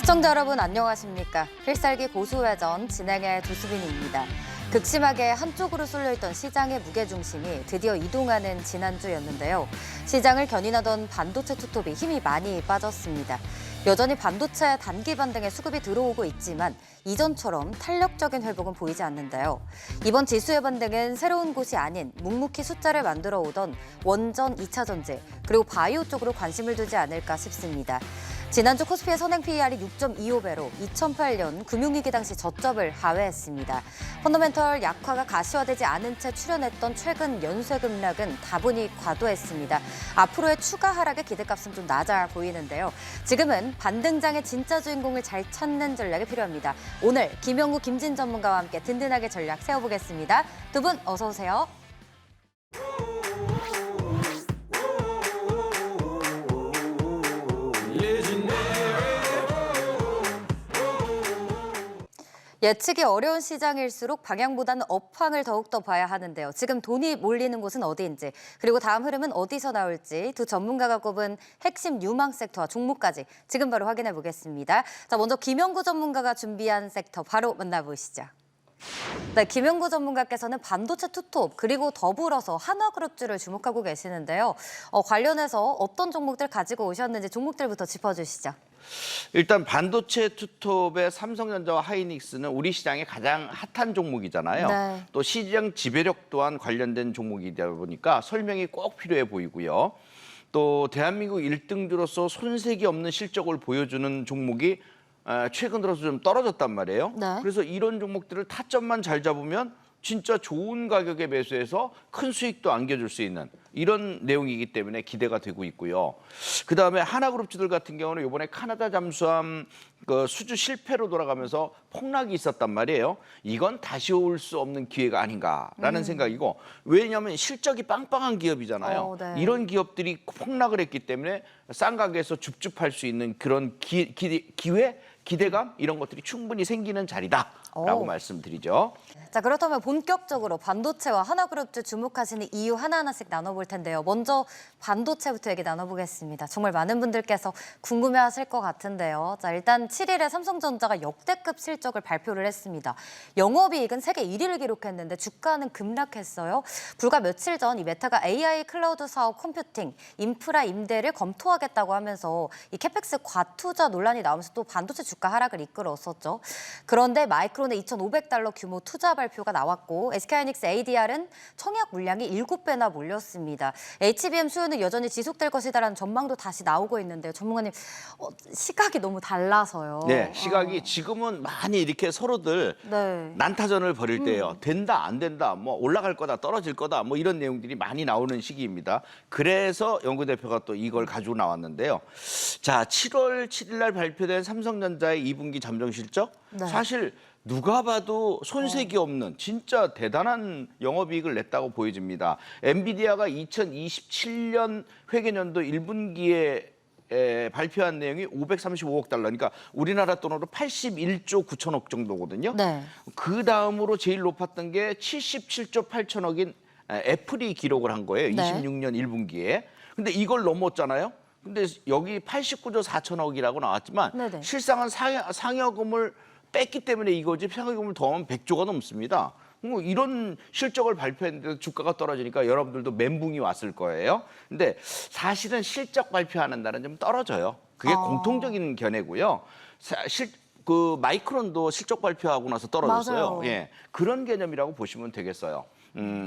시청자 여러분 안녕하십니까? 필살기 고수회전 진행의 조수빈입니다. 극심하게 한쪽으로 쏠려있던 시장의 무게중심이 드디어 이동하는 지난주였는데요. 시장을 견인하던 반도체 투톱이 힘이 많이 빠졌습니다. 여전히 반도체 단기 반등의 수급이 들어오고 있지만 이전처럼 탄력적인 회복은 보이지 않는데요. 이번 지수의 반등은 새로운 곳이 아닌 묵묵히 숫자를 만들어 오던 원전 2차 전지 그리고 바이오 쪽으로 관심을 두지 않을까 싶습니다. 지난주 코스피의 선행 PER이 6.25배로 2008년 금융위기 당시 저점을 하회했습니다. 펀더멘털 약화가 가시화되지 않은 채 출현했던 최근 연쇄 급락은 다분히 과도했습니다. 앞으로의 추가 하락의 기대값은 좀 낮아 보이는데요. 지금은 반등장의 진짜 주인공을 잘 찾는 전략이 필요합니다. 오늘 김영구, 김진 전문가와 함께 든든하게 전략 세워보겠습니다. 두 분 어서 오세요. 예측이 어려운 시장일수록 방향보다는 업황을 더욱더 봐야 하는데요. 지금 돈이 몰리는 곳은 어디인지, 그리고 다음 흐름은 어디서 나올지 두 전문가가 꼽은 핵심 유망 섹터와 종목까지 지금 바로 확인해 보겠습니다. 자, 먼저 김영구 전문가가 준비한 섹터 바로 만나보시죠. 네, 김영구 전문가께서는 반도체 투톱 그리고 더불어서 한화그룹주를 주목하고 계시는데요. 관련해서 어떤 종목들 가지고 오셨는지 종목들부터 짚어주시죠. 일단 반도체 투톱의 삼성전자와 하이닉스는 우리 시장의 가장 핫한 종목이잖아요. 네. 또 시장 지배력 또한 관련된 종목이다 보니까 설명이 꼭 필요해 보이고요. 또 대한민국 1등주로서 손색이 없는 실적을 보여주는 종목이 최근 들어서 좀 떨어졌단 말이에요. 네. 그래서 이런 종목들을 타점만 잘 잡으면 진짜 좋은 가격에 매수해서 큰 수익도 안겨줄 수 있는 이런 내용이기 때문에 기대가 되고 있고요. 그다음에 하나그룹주들 같은 경우는 이번에 카나다 잠수함 수주 실패로 돌아가면서 폭락이 있었단 말이에요. 이건 다시 올 수 없는 기회가 아닌가라는 생각이고, 왜냐하면 실적이 빵빵한 기업이잖아요. 네. 이런 기업들이 폭락을 했기 때문에 싼 가격에서 줍줍할 수 있는 그런 기회, 기대감 이런 것들이 충분히 생기는 자리다라고 말씀드리죠. 자, 그렇다면 본격적으로 반도체와 하나그룹주 주목하시는 이유 하나하나씩 나눠볼 텐데요. 먼저 반도체부터 얘기 나눠보겠습니다. 정말 많은 분들께서 궁금해하실 것 같은데요. 자, 일단 7일에 삼성전자가 역대급 실적을 발표를 했습니다. 영업이익은 세계 1위를 기록했는데 주가는 급락했어요. 불과 며칠 전 이 메타가 AI 클라우드 사업 컴퓨팅, 인프라 임대를 검토하겠다고 하면서 이 캐펙스 과투자 논란이 나오면서 또 반도체 주가 하락을 이끌었었죠. 그런데 마이크론의 2,500달러 규모 투자 발표가 나왔고 SK하이닉스 ADR은 청약 물량이 7배나 몰렸습니다. HBM 수요는 여전히 지속될 것이다라는 전망도 다시 나오고 있는데요. 전문가님, 시각이 너무 달라서요. 네, 시각이 지금은 많이 이렇게 서로들 네. 난타전을 벌일 때예요. 된다, 안 된다, 뭐 올라갈 거다, 떨어질 거다, 뭐 이런 내용들이 많이 나오는 시기입니다. 그래서 연구대표가 또 이걸 가지고 나왔는데요. 자, 7월 7일 날 발표된 삼성전자의 2분기 잠정 실적, 네. 사실 누가 봐도 손색이 없는 진짜 대단한 영업이익을 냈다고 보여집니다. 엔비디아가 2027년 회계년도 1분기에 발표한 내용이 535억 달러, 그러니까 우리나라 돈으로 81조 9천억 정도거든요. 네. 그 다음으로 제일 높았던 게 77조 8천억인 애플이 기록을 한 거예요. 네. 26년 1분기에. 근데 이걸 넘었잖아요. 근데 여기 89조 4천억이라고 나왔지만 네네. 실상은 상여금을 뺐기 때문에 이거지, 상여금을 더하면 100조가 넘습니다. 뭐 이런 실적을 발표했는데 주가가 떨어지니까 여러분들도 멘붕이 왔을 거예요. 근데 사실은 실적 발표하는 날은 좀 떨어져요. 그게 공통적인 견해고요. 마이크론도 실적 발표하고 나서 떨어졌어요. 맞아요. 예, 그런 개념이라고 보시면 되겠어요.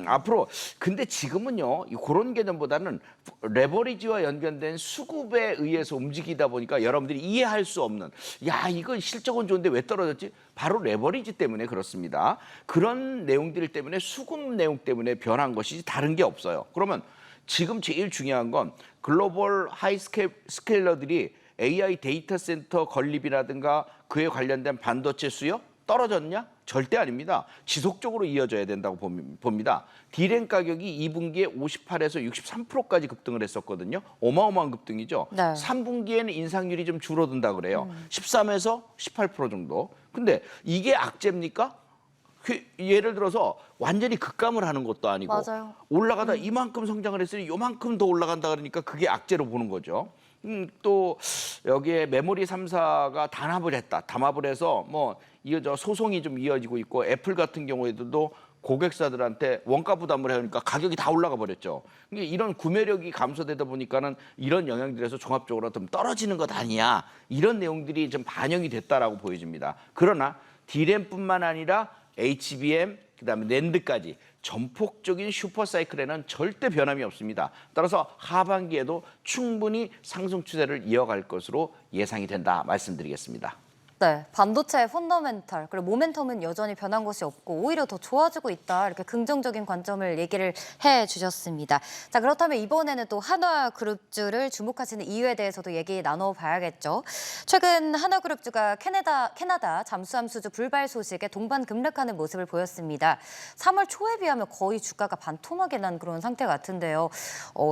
앞으로 근데 지금은요, 그런 개념보다는 레버리지와 연관된 수급에 의해서 움직이다 보니까 여러분들이 이해할 수 없는, 야, 이거 실적은 좋은데 왜 떨어졌지? 바로 레버리지 때문에 그렇습니다. 그런 내용들 때문에, 수급 내용 때문에 변한 것이지 다른 게 없어요. 그러면 지금 제일 중요한 건 글로벌 하이스케일러들이 AI 데이터 센터 건립이라든가 그에 관련된 반도체 수요 떨어졌냐? 절대 아닙니다. 지속적으로 이어져야 된다고 봅니다. D램 가격이 2분기에 58에서 63%까지 급등을 했었거든요. 어마어마한 급등이죠. 네. 3분기에는 인상률이 좀 줄어든다 그래요. 13에서 18% 정도. 근데 이게 악재입니까? 예를 들어서 완전히 급감을 하는 것도 아니고 맞아요. 올라가다 이만큼 성장을 했으니 요만큼 더 올라간다 그러니까 그게 악재로 보는 거죠. 또 여기에 메모리 3사가 담합을 해서 뭐 이거 소송이 좀 이어지고 있고 애플 같은 경우에도 고객사들한테 원가 부담을 해오니까 가격이 다 올라가 버렸죠. 그러니까 이런 구매력이 감소되다 보니까는 이런 영향들에서 종합적으로 좀 떨어지는 것 아니야. 이런 내용들이 좀 반영이 됐다라고 보여집니다. 그러나 D램뿐만 아니라 HBM, 그다음에 낸드까지 전폭적인 슈퍼사이클에는 절대 변함이 없습니다. 따라서 하반기에도 충분히 상승 추세를 이어갈 것으로 예상이 된다 말씀드리겠습니다. 네, 반도체의 펀더멘탈 그리고 모멘텀은 여전히 변한 것이 없고 오히려 더 좋아지고 있다 이렇게 긍정적인 관점을 얘기를 해주셨습니다. 자, 그렇다면 이번에는 또 한화그룹주를 주목하시는 이유에 대해서도 얘기 나눠봐야겠죠. 최근 한화그룹주가 캐나다 잠수함 수주 불발 소식에 동반 급락하는 모습을 보였습니다. 3월 초에 비하면 거의 주가가 반토막이 난 그런 상태 같은데요.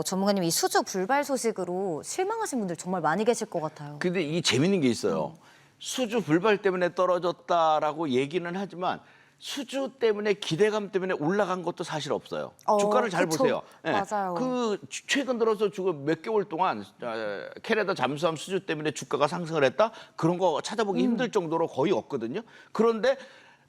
전문가님, 이 수주 불발 소식으로 실망하신 분들 정말 많이 계실 것 같아요. 근데 이 재밌는 게 있어요. 수주 불발 때문에 떨어졌다라고 얘기는 하지만 수주 때문에 기대감 때문에 올라간 것도 사실 없어요. 주가를 잘 그쵸. 보세요. 예. 맞아요. 최근 들어서 지금 몇 개월 동안 캐나다 잠수함 수주 때문에 주가가 상승을 했다? 그런 거 찾아보기 힘들 정도로 거의 없거든요. 그런데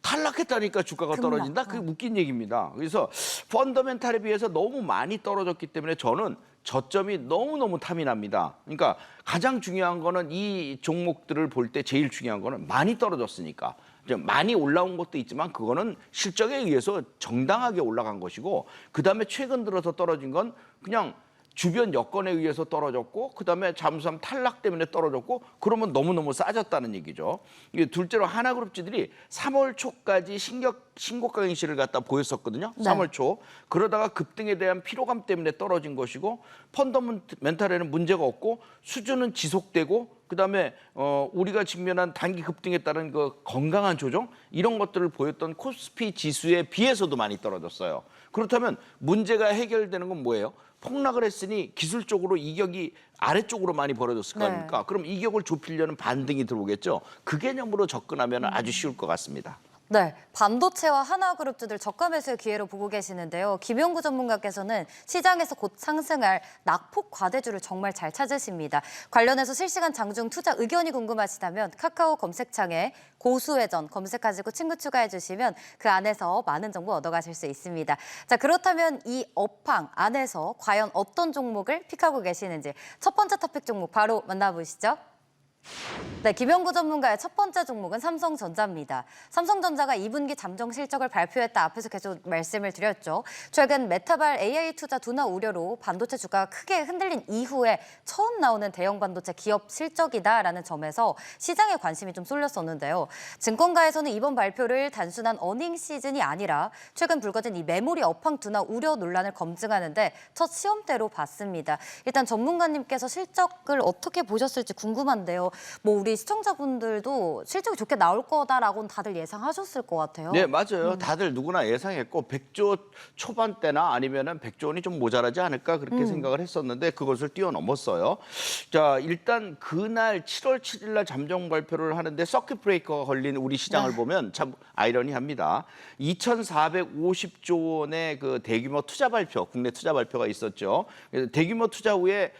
탈락했다니까 주가가 떨어진다? 그게 웃긴 얘기입니다. 그래서 펀더멘탈에 비해서 너무 많이 떨어졌기 때문에 저는 저점이 너무너무 탐이 납니다. 그러니까 가장 중요한 거는 이 종목들을 볼 때 제일 중요한 거는 많이 떨어졌으니까. 많이 올라온 것도 있지만 그거는 실적에 의해서 정당하게 올라간 것이고, 그다음에 최근 들어서 떨어진 건 그냥 주변 여건에 의해서 떨어졌고, 그다음에 잠수함 탈락 때문에 떨어졌고, 그러면 너무너무 싸졌다는 얘기죠. 이게 둘째로 하나그룹주들이 3월 초까지 신고가 경시를 갖다 보였었거든요. 네. 3월 초. 그러다가 급등에 대한 피로감 때문에 떨어진 것이고, 펀더멘탈에는 문제가 없고 수준은 지속되고, 그다음에 우리가 직면한 단기 급등에 따른 그 건강한 조정, 이런 것들을 보였던 코스피 지수에 비해서도 많이 떨어졌어요. 그렇다면 문제가 해결되는 건 뭐예요? 폭락을 했으니 기술적으로 이격이 아래쪽으로 많이 벌어졌을 거 아닙니까? 네. 그럼 이격을 좁히려는 반등이 들어오겠죠. 그 개념으로 접근하면 아주 쉬울 것 같습니다. 네, 반도체와 한화그룹주들 저가 매수의 기회로 보고 계시는데요. 김용구 전문가께서는 시장에서 곧 상승할 낙폭 과대주를 정말 잘 찾으십니다. 관련해서 실시간 장중 투자 의견이 궁금하시다면 카카오 검색창에 고수회전 검색하시고 친구 추가해 주시면 그 안에서 많은 정보 얻어가실 수 있습니다. 자, 그렇다면 이 업황 안에서 과연 어떤 종목을 픽하고 계시는지 첫 번째 토픽 종목 바로 만나보시죠. 네, 김용구 전문가의 첫 번째 종목은 삼성전자입니다. 삼성전자가 2분기 잠정 실적을 발표했다 앞에서 계속 말씀을 드렸죠. 최근 메타발 AI 투자 둔화 우려로 반도체 주가가 크게 흔들린 이후에 처음 나오는 대형 반도체 기업 실적이다라는 점에서 시장에 관심이 좀 쏠렸었는데요. 증권가에서는 이번 발표를 단순한 어닝 시즌이 아니라 최근 불거진 이 메모리 업황 둔화 우려 논란을 검증하는데 첫 시험대로 봤습니다. 일단 전문가님께서 실적을 어떻게 보셨을지 궁금한데요. 뭐 우리 시청자분들도 실적이 좋게 나올 거다라고는 다들 예상하셨을 것 같아요. 네, 맞아요. 다들 누구나 예상했고 100조 초반대나 아니면은 100조 원이 좀 모자라지 않을까 그렇게 생각을 했었는데 그것을 뛰어넘었어요. 자, 일단 그날 7월 7일 날 잠정 발표를 하는데 서킷 브레이커가 걸린 우리 시장을 보면 참 아이러니합니다. 2,450조 원의 그 대규모 투자 발표, 국내 투자 발표가 있었죠. 그래서 대규모 투자 후에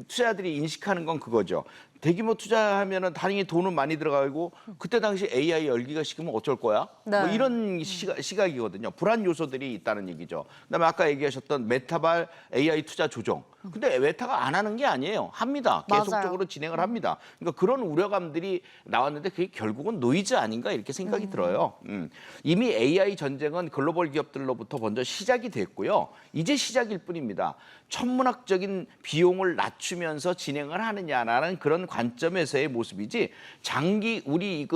투자자들이 인식하는 건 그거죠. 대규모 투자하면은 당연히 돈은 많이 들어가고 그때 당시 AI 열기가 식으면 어쩔 거야? 네. 뭐 이런 시각이거든요. 불안 요소들이 있다는 얘기죠. 그다음에 아까 얘기하셨던 메타발 AI 투자 조정. 근데 메타가 안 하는 게 아니에요. 합니다. 계속적으로 맞아요. 진행을 합니다. 그러니까 그런 우려감들이 나왔는데 그게 결국은 노이즈 아닌가 이렇게 생각이 들어요. 이미 AI 전쟁은 글로벌 기업들로부터 먼저 시작이 됐고요. 이제 시작일 뿐입니다. 천문학적인 비용을 낮추면서 진행을 하느냐라는 그런 관점에서의 모습이지 우리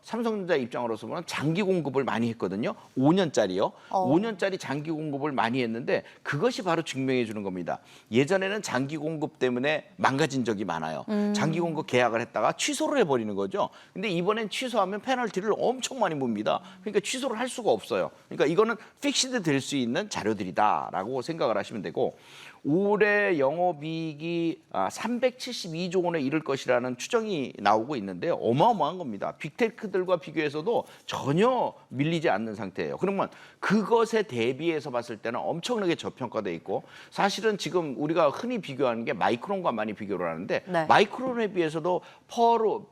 삼성전자 입장으로서 보면 장기 공급을 많이 했거든요. 5년짜리요. 5년짜리 장기 공급을 많이 했는데 그것이 바로 증명해 주는 겁니다. 예전에는 장기 공급 때문에 망가진 적이 많아요. 장기 공급 계약을 했다가 취소를 해버리는 거죠. 근데 이번엔 취소하면 페널티를 엄청 많이 묻니다. 그러니까 취소를 할 수가 없어요. 그러니까 이거는 픽시드 될 수 있는 자료들이다라고 생각을 하시면 되고 올해 영업이익이 372조 원에 이를 것이라는 추정이 나오고 있는데 어마어마한 겁니다. 빅테크들과 비교해서도 전혀 밀리지 않는 상태예요. 그러면 그것에 대비해서 봤을 때는 엄청나게 저평가돼 있고 사실은 지금 우리가 흔히 비교하는 게 마이크론과 많이 비교를 하는데 네. 마이크론에 비해서도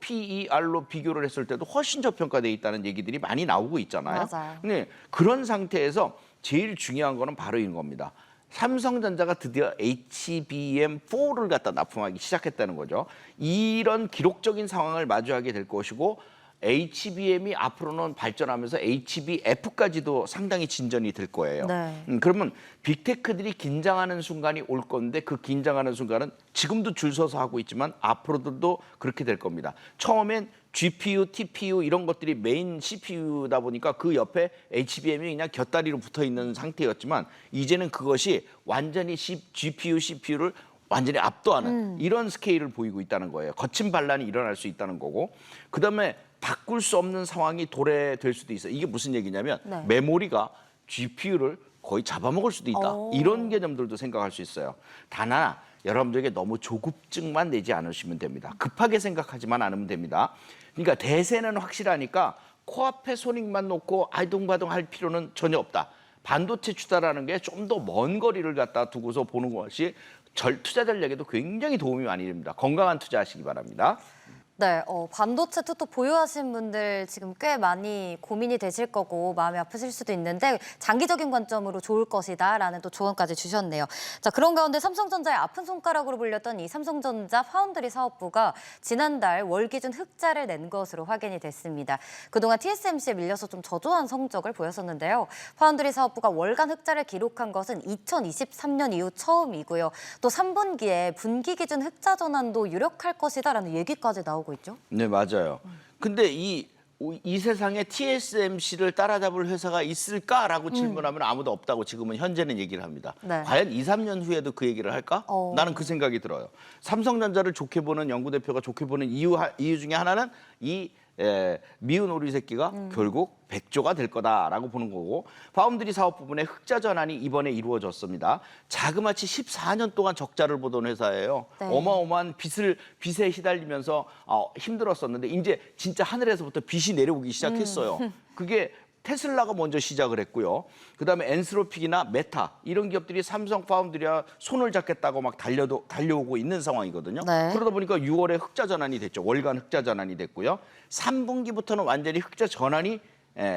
PER로 비교를 했을 때도 훨씬 저평가돼 있다는 얘기들이 많이 나오고 있잖아요. 맞아요. 근데 그런 상태에서 제일 중요한 거는 바로 이런 겁니다. 삼성전자가 드디어 HBM4를 갖다 납품하기 시작했다는 거죠. 이런 기록적인 상황을 마주하게 될 것이고 HBM이 앞으로는 발전하면서 HBF까지도 상당히 진전이 될 거예요. 네. 그러면 빅테크들이 긴장하는 순간이 올 건데 그 긴장하는 순간은 지금도 줄 서서 하고 있지만 앞으로도 그렇게 될 겁니다. 처음엔 GPU, TPU 이런 것들이 메인 CPU다 보니까 그 옆에 HBM이 그냥 곁다리로 붙어 있는 상태였지만 이제는 그것이 완전히 GPU, CPU를 완전히 압도하는 이런 스케일을 보이고 있다는 거예요. 거친 반란이 일어날 수 있다는 거고 그다음에 바꿀 수 없는 상황이 도래될 수도 있어요. 이게 무슨 얘기냐면 네. 메모리가 GPU를 거의 잡아먹을 수도 있다. 오. 이런 개념들도 생각할 수 있어요. 단 하나 여러분들에게 너무 조급증만 내지 않으시면 됩니다. 급하게 생각하지만 않으면 됩니다. 그러니까 대세는 확실하니까 코앞에 손익만 놓고 아이동바동 할 필요는 전혀 없다. 반도체 투자라는 게 좀 더 먼 거리를 갖다 두고서 보는 것이 투자 전략에도 굉장히 도움이 많이 됩니다. 건강한 투자하시기 바랍니다. 네, 반도체 투톱 보유하신 분들 지금 꽤 많이 고민이 되실 거고 마음이 아프실 수도 있는데 장기적인 관점으로 좋을 것이다라는 또 조언까지 주셨네요. 자, 그런 가운데 삼성전자의 아픈 손가락으로 불렸던 이 삼성전자 파운드리 사업부가 지난달 월 기준 흑자를 낸 것으로 확인이 됐습니다. 그동안 TSMC에 밀려서 좀 저조한 성적을 보였었는데요. 파운드리 사업부가 월간 흑자를 기록한 것은 2023년 이후 처음이고요. 또 3분기에 분기 기준 흑자 전환도 유력할 것이다라는 얘기까지 나오고 있죠. 네, 맞아요. 근데 이 세상에 TSMC를 따라잡을 회사가 있을까라고 질문하면 아무도 없다고 지금은 현재는 얘기를 합니다. 네. 과연 2, 3년 후에도 그 얘기를 할까? 나는 그 생각이 들어요. 삼성전자를 좋게 보는 연구대표가 좋게 보는 이유 중에 하나는 이 미운 오리 새끼가 결국 100조가 될 거다라고 보는 거고 파운드리 사업 부분의 흑자 전환이 이번에 이루어졌습니다. 자그마치 14년 동안 적자를 보던 회사예요. 네. 어마어마한 빚에 휘달리면서 힘들었었는데 이제 진짜 하늘에서부터 빚이 내려오기 시작했어요. 그게 테슬라가 먼저 시작을 했고요. 그다음에 엔스로픽이나 메타 이런 기업들이 삼성 파운드리와 손을 잡겠다고 막 달려오고 있는 상황이거든요. 네. 그러다 보니까 6월에 흑자 전환이 됐죠. 월간 흑자 전환이 됐고요. 3분기부터는 완전히 흑자 전환이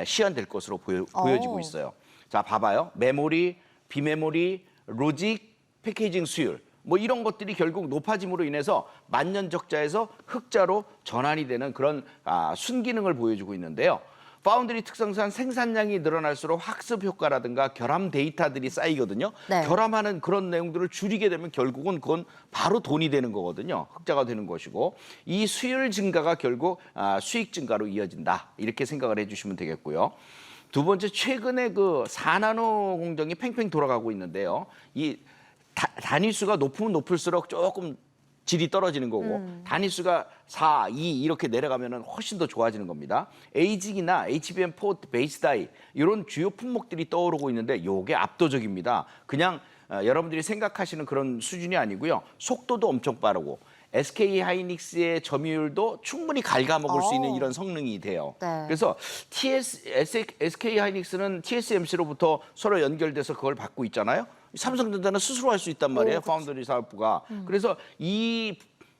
시현될 것으로 보여지고 있어요. 자, 봐봐요. 메모리, 비메모리, 로직, 패키징 수율 뭐 이런 것들이 결국 높아짐으로 인해서 만년 적자에서 흑자로 전환이 되는 그런 순기능을 보여주고 있는데요. 파운드리 특성상 생산량이 늘어날수록 학습 효과라든가 결함 데이터들이 쌓이거든요. 네. 결함하는 그런 내용들을 줄이게 되면 결국은 그건 바로 돈이 되는 거거든요. 흑자가 되는 것이고 이 수율 증가가 결국 수익 증가로 이어진다. 이렇게 생각을 해주시면 되겠고요. 두 번째, 최근에 그 4나노 공정이 팽팽 돌아가고 있는데요. 이 단위수가 높으면 높을수록 조금 질이 떨어지는 거고 단위수가 4, 2 이렇게 내려가면 훨씬 더 좋아지는 겁니다. 에이직이나 HBM4 베이스 다이 이런 주요 품목들이 떠오르고 있는데 이게 압도적입니다. 그냥 여러분들이 생각하시는 그런 수준이 아니고요. 속도도 엄청 빠르고 SK 하이닉스의 점유율도 충분히 갉아먹을 수 있는 이런 성능이 돼요. 네. 그래서 SK 하이닉스는 TSMC로부터 서로 연결돼서 그걸 받고 있잖아요. 삼성전자는 스스로 할 수 있단 말이에요. 파운드리 사업부가. 그래서 이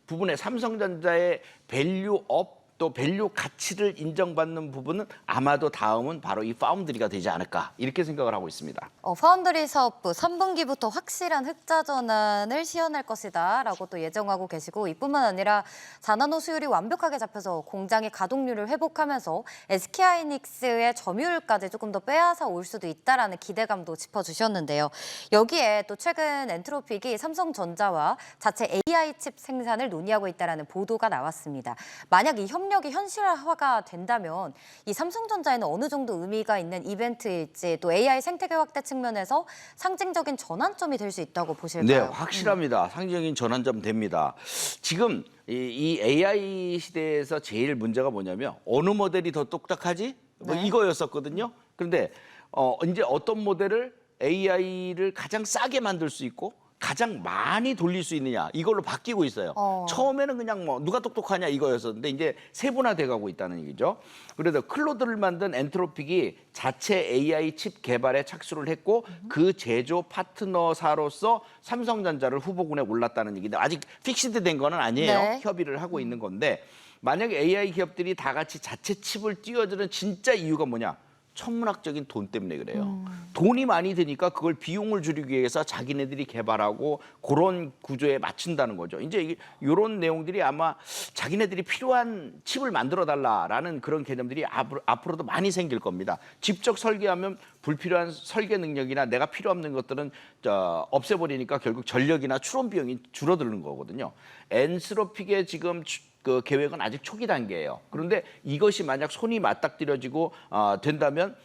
부분에 삼성전자의 밸류업 또 밸류 가치를 인정받는 부분은 아마도 다음은 바로 이 파운드리가 되지 않을까 이렇게 생각을 하고 있습니다. 파운드리 사업부 3분기부터 확실한 흑자 전환을 시현할 것이다라고 또 예정하고 계시고 이뿐만 아니라 4나노 수율이 완벽하게 잡혀서 공장의 가동률을 회복하면서 SK하이닉스의 점유율까지 조금 더 빼앗아 올 수도 있다라는 기대감도 짚어주셨는데요. 여기에 또 최근 엔트로픽이 삼성전자와 자체 AI 칩 생산을 논의하고 있다라는 보도가 나왔습니다. 만약 이 협력이 현실화가 된다면 이 삼성전자에는 어느 정도 의미가 있는 이벤트일지 또 AI 생태계 확대 측면에서 상징적인 전환점이 될 수 있다고 보실까요? 네, 확실합니다. 상징적인 전환점 됩니다. 지금 이 AI 시대에서 제일 문제가 뭐냐면 어느 모델이 더 똑딱하지? 뭐 네. 이거였었거든요. 그런데 이제 어떤 모델을 AI를 가장 싸게 만들 수 있고 가장 많이 돌릴 수 있느냐 이걸로 바뀌고 있어요. 처음에는 그냥 뭐 누가 똑똑하냐 이거였었는데 이제 세분화돼 가고 있다는 얘기죠. 그래서 클로드를 만든 엔트로픽이 자체 AI 칩 개발에 착수를 했고 그 제조 파트너사로서 삼성전자를 후보군에 올랐다는 얘기인데 아직 픽시드된 거는 아니에요. 네. 협의를 하고 있는 건데 만약에 AI 기업들이 다 같이 자체 칩을 띄워주는 진짜 이유가 뭐냐? 천문학적인 돈 때문에 그래요. 돈이 많이 드니까 그걸 비용을 줄이기 위해서 자기네들이 개발하고 그런 구조에 맞춘다는 거죠. 이제 이런 내용들이 아마 자기네들이 필요한 칩을 만들어 달라라는 그런 개념들이 앞으로도 많이 생길 겁니다. 직접 설계하면 불필요한 설계 능력이나 내가 필요 없는 것들은 없애버리니까 결국 전력이나 추론 비용이 줄어드는 거거든요. 엔스로픽의 지금 그 계획은 아직 초기 단계예요. 그런데 이것이 만약 손이 맞닥뜨려지고 된다면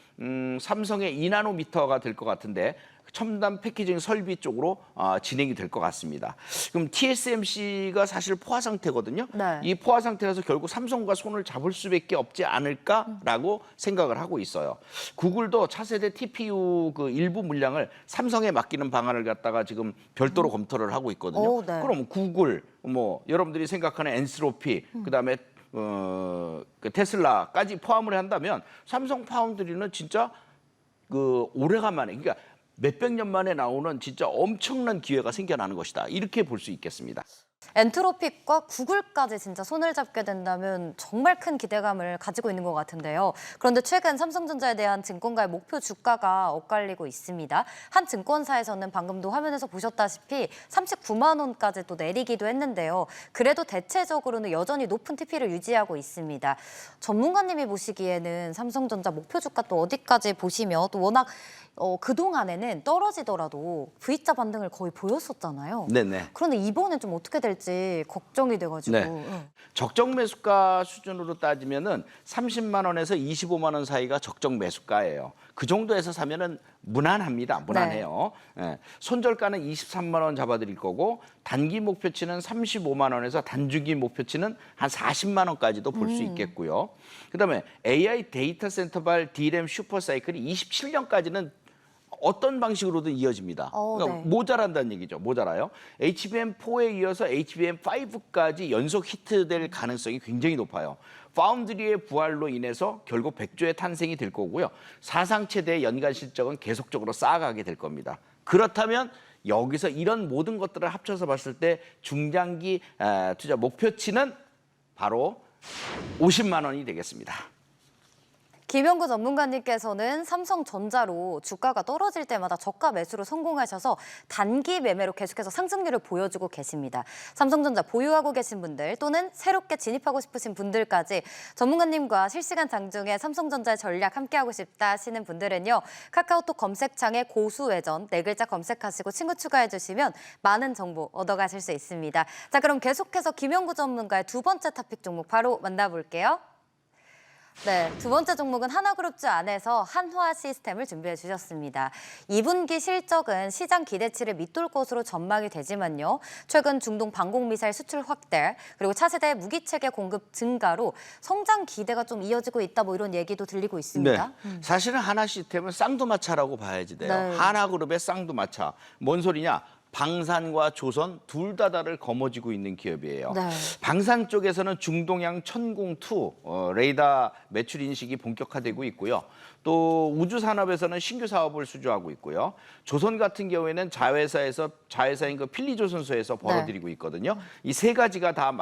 삼성의 2나노미터가 될 것 같은데 첨단 패키징 설비 쪽으로 진행이 될 것 같습니다. 그럼 TSMC가 사실 포화 상태거든요. 네. 이 포화 상태라서 결국 삼성과 손을 잡을 수밖에 없지 않을까라고 생각을 하고 있어요. 구글도 차세대 TPU 그 일부 물량을 삼성에 맡기는 방안을 갖다가 지금 별도로 검토를 하고 있거든요. 오, 네. 그럼 구글, 뭐 여러분들이 생각하는 엔스로피, 그다음에 그 테슬라까지 포함을 한다면 삼성 파운드리는 진짜 그 오래간만에 그러니까 몇백 년 만에 나오는 진짜 엄청난 기회가 생겨나는 것이다. 이렇게 볼 수 있겠습니다. 엔트로픽과 구글까지 진짜 손을 잡게 된다면 정말 큰 기대감을 가지고 있는 것 같은데요. 그런데 최근 삼성전자에 대한 증권가의 목표 주가가 엇갈리고 있습니다. 한 증권사에서는 방금도 화면에서 보셨다시피 39만 원까지 또 내리기도 했는데요. 그래도 대체적으로는 여전히 높은 TP를 유지하고 있습니다. 전문가님이 보시기에는 삼성전자 목표 주가 또 어디까지 보시며 또 워낙 그동안에는 떨어지더라도 V자 반등을 거의 보였었잖아요. 네네. 그런데 이번엔 좀 어떻게 될지 걱정이 돼가지고. 네. 적정 매수가 수준으로 따지면은 30만 원에서 25만 원 사이가 적정 매수가예요. 그 정도에서 사면은 무난합니다. 무난해요. 네. 손절가는 23만 원 잡아드릴 거고 단기 목표치는 35만 원에서 단중기 목표치는 한 40만 원까지도 볼 수 있겠고요. 그다음에 AI 데이터 센터발 D램 슈퍼 사이클이 27년까지는 어떤 방식으로든 이어집니다. 그러니까 네. 모자란다는 얘기죠. 모자라요. HBM4에 이어서 HBM5까지 연속 히트될 가능성이 굉장히 높아요. 파운드리의 부활로 인해서 결국 백조의 탄생이 될 거고요. 사상 최대의 연간 실적은 계속적으로 쌓아가게 될 겁니다. 그렇다면 여기서 이런 모든 것들을 합쳐서 봤을 때 중장기 투자 목표치는 바로 50만 원이 되겠습니다. 김영구 전문가님께서는 삼성전자로 주가가 떨어질 때마다 저가 매수로 성공하셔서 단기 매매로 계속해서 상승률을 보여주고 계십니다. 삼성전자 보유하고 계신 분들 또는 새롭게 진입하고 싶으신 분들까지 전문가님과 실시간 장중에 삼성전자의 전략 함께하고 싶다 하시는 분들은요. 카카오톡 검색창에 고수외전 네 글자 검색하시고 친구 추가해 주시면 많은 정보 얻어가실 수 있습니다. 자, 그럼 계속해서 김영구 전문가의 두 번째 토픽 종목 바로 만나볼게요. 네, 두 번째 종목은 하나그룹주 안에서 한화 시스템을 준비해 주셨습니다. 2분기 실적은 시장 기대치를 밑돌 것으로 전망이 되지만요. 최근 중동 방공미사일 수출 확대, 그리고 차세대 무기체계 공급 증가로 성장 기대가 좀 이어지고 있다 뭐 이런 얘기도 들리고 있습니다. 네. 사실은 하나 시스템은 쌍두마차라고 봐야지 돼요. 네. 하나그룹의 쌍두마차. 뭔 소리냐? 방산과 조선 둘 다 다를 거머쥐고 있는 기업이에요. 네. 방산 쪽에서는 중동양 천공2 레이더 매출 인식이 본격화되고 있고요. 또 우주 산업에서는 신규 사업을 수주하고 있고요. 조선 같은 경우에는 자회사인 그 필리조선소에서 벌어들이고 있거든요. 이 세 가지가 다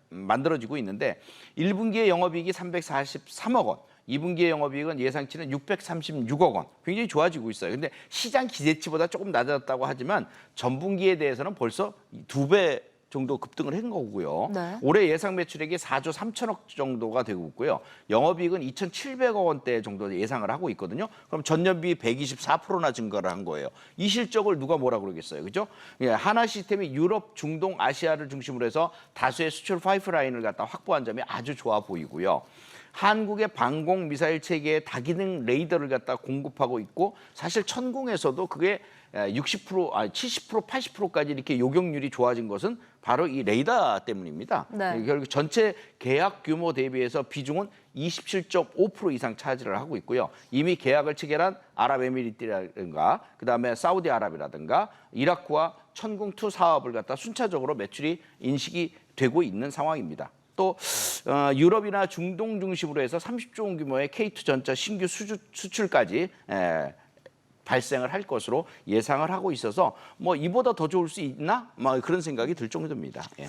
만들어지고 있는데 1분기에 영업이익이 343억 원. 2분기의 영업이익은 예상치는 636억 원. 굉장히 좋아지고 있어요. 근데 시장 기대치보다 조금 낮았다고 하지만 전분기에 대해서는 벌써 2배 정도 급등을 한 거고요. 네. 올해 예상 매출액이 4조 3천억 정도가 되고 있고요. 영업이익은 2,700억 원대 정도 예상을 하고 있거든요. 그럼 전년비 124%나 증가를 한 거예요. 이 실적을 누가 뭐라 그러겠어요. 그죠? 하나 시스템이 유럽, 중동, 아시아를 중심으로 해서 다수의 수출 파이프라인을 갖다 확보한 점이 아주 좋아 보이고요. 한국의 방공 미사일 체계에 다기능 레이더를 갖다 공급하고 있고 사실 천공에서도 그게 60%, 70%, 80%까지 이렇게 요격률이 좋아진 것은 바로 이 레이더 때문입니다. 네. 결국 전체 계약 규모 대비해서 비중은 27.5% 이상 차지를 하고 있고요. 이미 계약을 체결한 아랍에미리트라든가 그다음에 사우디아라비아라든가 이라크와 천궁2 사업을 갖다 순차적으로 매출이 인식이 되고 있는 상황입니다. 또 유럽이나 중동 중심으로 해서 30조 원 규모의 K2 전차 신규 수출까지 발생을 할 것으로 예상을 하고 있어서 뭐 이보다 더 좋을 수 있나? 뭐 그런 생각이 들 정도입니다. 예.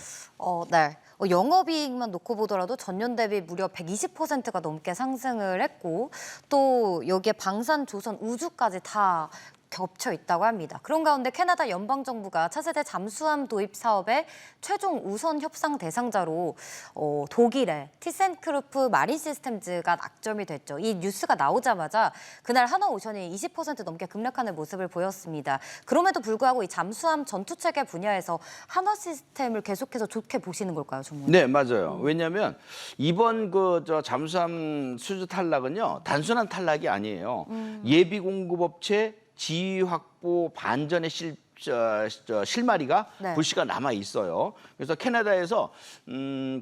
네. 영업이익만 놓고 보더라도 전년 대비 무려 120%가 넘게 상승을 했고 또 여기에 방산, 조선, 우주까지 다 겹쳐 있다고 합니다. 그런 가운데 캐나다 연방정부가 차세대 잠수함 도입 사업의 최종 우선 협상 대상자로 독일의 티센크루프 마린 시스템즈가 낙점이 됐죠. 이 뉴스가 나오자마자 그날 하나오션이 20% 넘게 급락하는 모습을 보였습니다. 그럼에도 불구하고 이 잠수함 전투체계 분야에서 한화 시스템을 계속해서 좋게 보시는 걸까요, 정말? 네, 맞아요. 왜냐하면 이번 잠수함 수주 탈락은요 단순한 탈락이 아니에요. 예비 공급업체 지위 확보 반전의 실마리가 네. 불씨가 남아 있어요. 그래서 캐나다에서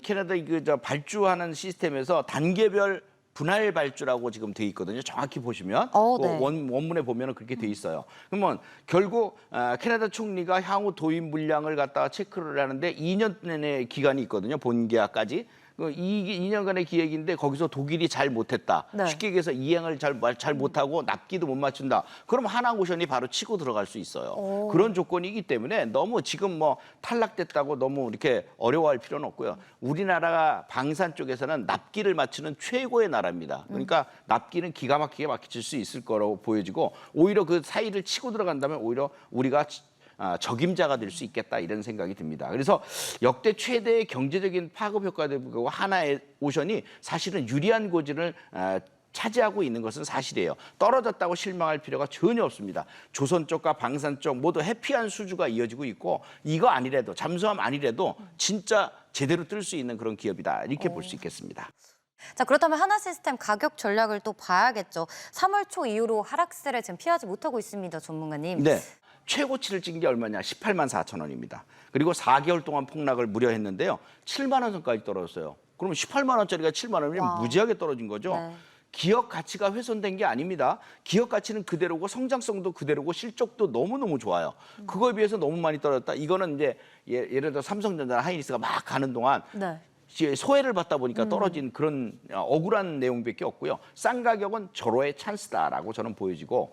캐나다 발주하는 시스템에서 단계별 분할 발주라고 지금 돼 있거든요. 정확히 보시면 네. 원문에 보면 그렇게 돼 있어요. 그러면 결국 캐나다 총리가 향후 도입 물량을 갖다가 체크를 하는데 2년 내내 기간이 있거든요. 본계약까지. 이 2년간의 기획인데 거기서 독일이 잘 못했다. 네. 쉽게 얘기해서 이행을 잘 못하고 납기도 못 맞춘다. 그럼 하나오션이 바로 치고 들어갈 수 있어요. 그런 조건이기 때문에 너무 지금 뭐 탈락됐다고 너무 이렇게 어려워할 필요는 없고요. 우리나라가 방산 쪽에서는 납기를 맞추는 최고의 나라입니다. 그러니까 납기는 기가 막히게 막힐 수 있을 거라고 보여지고 오히려 그 사이를 치고 들어간다면 오히려 우리가 적임자가 될 수 있겠다 이런 생각이 듭니다. 그래서 역대 최대의 경제적인 파급 효과도 불구하고 하나의 오션이 사실은 유리한 고지를 차지하고 있는 것은 사실이에요. 떨어졌다고 실망할 필요가 전혀 없습니다. 조선 쪽과 방산 쪽 모두 해피한 수주가 이어지고 있고 이거 아니래도 잠수함 아니래도 진짜 제대로 뜰 수 있는 그런 기업이다 이렇게 볼 수 있겠습니다. 자, 그렇다면 하나 시스템 가격 전략을 또 봐야겠죠. 3월 초 이후로 하락세를 지금 피하지 못하고 있습니다, 전문가님. 네. 최고치를 찍은 게 얼마냐? 18만 4천 원입니다. 그리고 4개월 동안 폭락을 무려 했는데요. 7만 원 선까지 떨어졌어요. 그러면 18만 원짜리가 7만 원이면 무지하게 떨어진 거죠. 네. 기업 가치가 훼손된 게 아닙니다. 기업 가치는 그대로고 성장성도 그대로고 실적도 너무너무 좋아요. 그거에 비해서 너무 많이 떨어졌다. 이거는 이제 예를 들어 삼성전자나 하이닉스가 막 가는 동안 네. 소외를 받다 보니까 떨어진 그런 억울한 내용밖에 없고요. 싼 가격은 절호의 찬스다라고 저는 보여지고